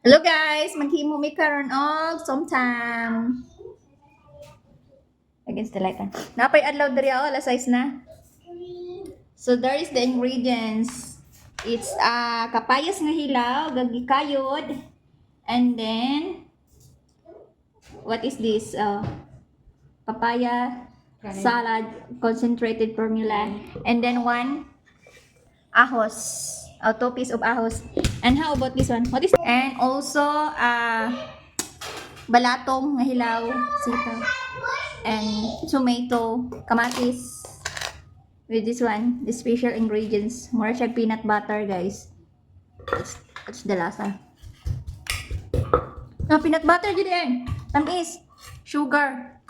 Hello guys, maghimo mi karon og somtam. Against the light. Napay adlaw diri alas 6 na. So there is the ingredients. It's kapayas nga hilaw, gagikayod, and then what is this? Papaya salad concentrated formula, and then one ahos. 2 piece of ahos. And how about this one? What is? And also balatong nga hilaw, sitaw, and tomato, kamatis, with this one, the special ingredients. More siya peanut butter, guys. That's the lasa. No, peanut butter dyan eh. Tamis. Sugar.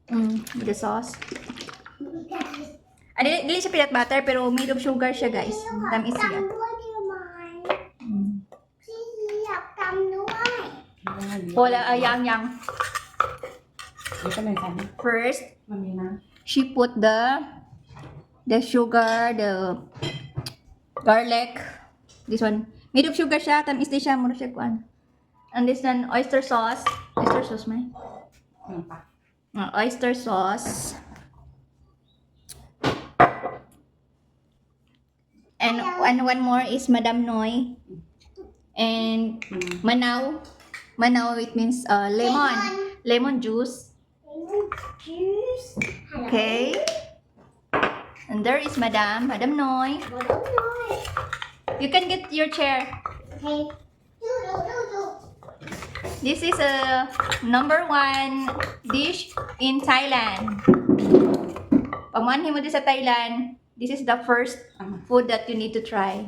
With the sauce. Dili siya peanut butter, pero made of sugar siya, guys. Tamis siya. Wala, yang. First, she put the sugar, the garlic. This one, made of sugar siya, tamis din siya, mura siya kuan. And this one, oyster sauce. Oyster sauce, may? Oyster sauce. And one more is Madam Noy. And Manaw. Manaw, it means lemon. Lemon juice. Okay. And there is Madam Noy. You can get your chair. Okay. This is a #1 dish in Thailand. Pag manhin mo din sa Thailand, this is the first food that you need to try.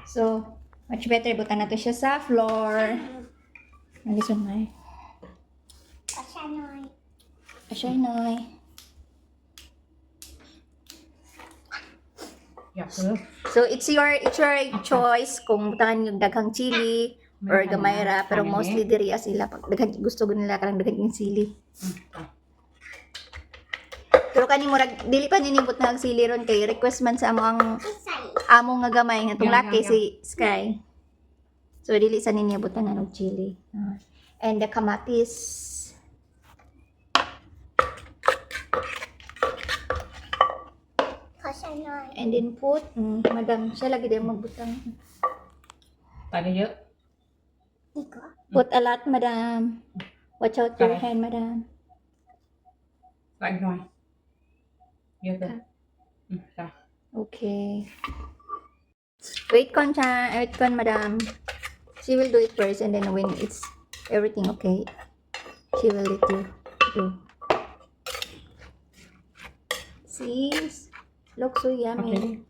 So, much better. Butan na to siya sa floor. This one, may. Ashay, So, it's your choice kung butangan yung daghang chili or gamay ra, pero mostly diri sila pag daghan gusto nila karang daghan yung sili. Pero kani murag dili pa ninibot na ang sili ron kay request man sa amo nga gamay nga tong laki si Sky. So dili sa ninibot na og chili. And the kamatis. And then put, madam, siya lagi din magbutang. Paano yun? Put a lot, madam. Watch out your hand, madam. Lại rồi. Nhiều từ. Rồi. Okay. Wait kon, madam. She will do it first, and then when it's everything okay, she will let you do. See? Looks so yummy.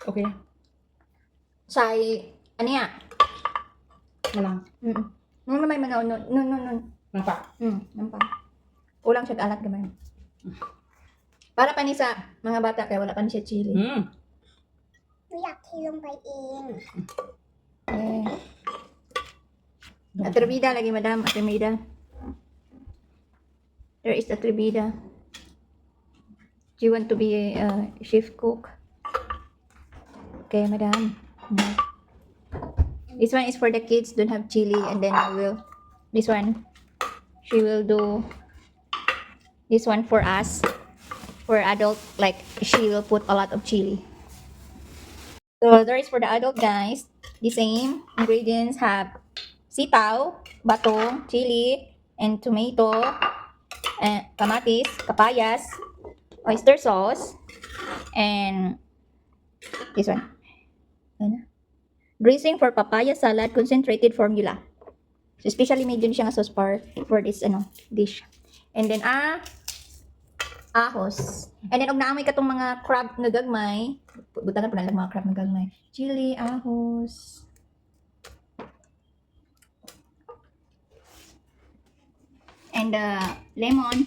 Okay. Say, ano yan? Malang. Nung may manaw, nun. Nampak. Nampak. Ulang siya alat gamay. Para pa ni sa mga bata, kaya wala pa ni siya chili. อยากเทลงไปเอง Eh. Atribida lagi, madam. Atribida. There is atribida. Do you want to be a chef cook? Okay, madam. This one is for the kids. Don't have chili, and then I will. This one, she will do. This one for us, for adult. Like she will put a lot of chili. So there is for the adult, guys. The same ingredients have sitaw, batong, chili, and tomato, and kamatis, kapayas, oyster sauce, and this one. Dressing for papaya salad concentrated formula. So especially made yun siya nga sauce for this dish. And then ahos. And then og naamoy katong mga crab nga gagmay. Butangan po na lang mga crab nga gagmay. Chili, ahos. And lemon.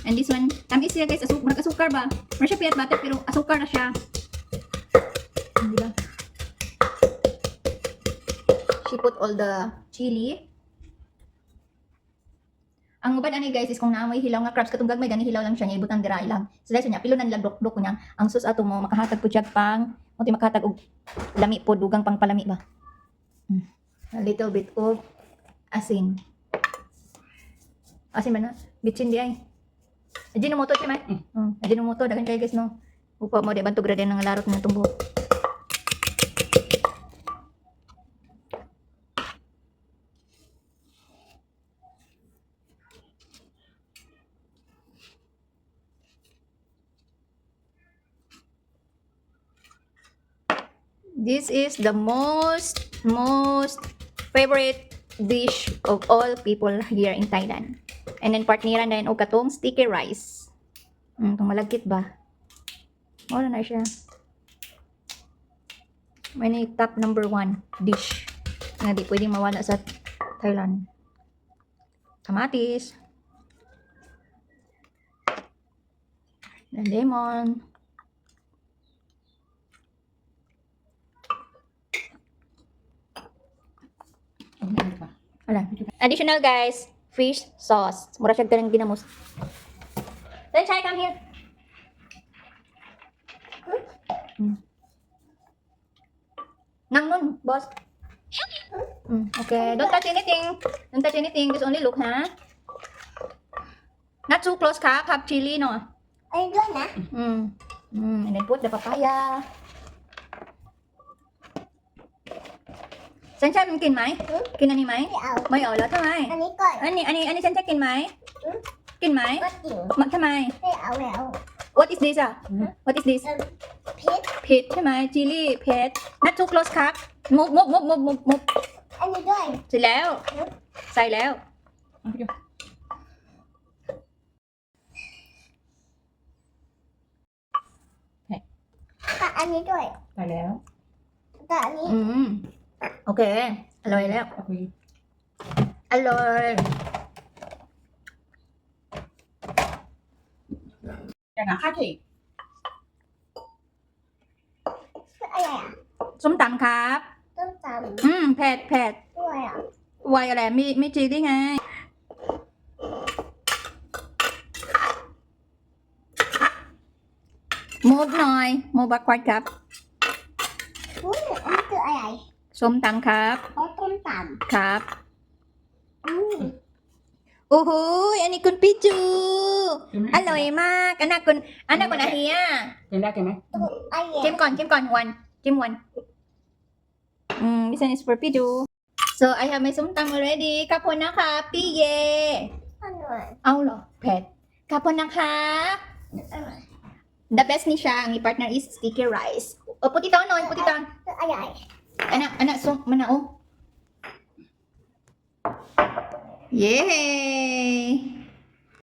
And this one, tamis siya guys, asukar ba? Or siya peanut butter pero asukar na siya. Diba? She put all the chili. Ang uban ani guys is kung naamoy hilaw nga crabs katong gagmay gani hilaw lang siya niya ibutang dira ilang. So dahil niya pilunan nila dok ko niya. Ang sus ato mo makahatag pud siya pang mo makahatag og lami pod dugang pang palami ba. A little bit of asin. Asin man na. Bitsin di ay. Ajinomoto siya may. Ajinomoto dagan kay guys no. Upa mo di bantog ra din ng larot ng tumbo. This is the most favorite dish of all people here in Thailand. And then partneran din og katong sticky rice. Itong malagkit ba? Wala na siya. May ni top number 1 dish na di pwedeng mawala sa Thailand. Kamatis. And lemon. Ano pa? Wala. Additional guys, fish sauce. Mura siya ganang ginamos. Then Chai, come here. Nang nun, boss. Okay, don't touch anything. Don't touch anything. Just only look, ha? Not too close, ka. Have chili, no? Ay, doon na. And then put the papaya. Sen Chai มันกินไหม กินอันนี้ไหม ไม่เอา ไม่เอาแล้วทำไม อันนี้ก่อน อันนี้เซนจะกินไหม กินไหม ก็จริง มันทำไม ไม่เอาแล้ว What is this อ่ะ What is this พริก เผ็ดใช่ไหมจิลลี่เผ็ด not too close ครับมุบ อันนี้ด้วย เสร็จแล้ว ใส่แล้ว เอาไปดู กับอันนี้ด้วย ไปแล้ว กับอันนี้ โอเค อร่อยแล้ว เอาไป อร่อย จะหนาค่าถี่ อะไรอ่ะ ส้มตำครับ ต้มต เผ็ด ำด้วยอ่ะ ไวอะไรมีจิลลี่ไง มูฟหน่อยมูบักควาดครับ อุ้ยอันนี้คืออะไร ส้มตำครับ อ๋อต้มต ครับ ำโอ้โหอันนี้คุณพี่จู กินไหม อร่อยมากอันนั้นคุณอาเฮีย กินได้กินไหม ตัวไอ้ จิ้มก่อนวันจิ้มวันthis one is for พี่จู so I have my ส้มตำ already ขอบคุณนะคะพี่เย อร่อย เอาเหรอเผ็ดขอบคุณนะคะ อร่อย the best ni siya ang i-partner is sticky rice puti taon noon puti taon คืออะไร anak so manao yay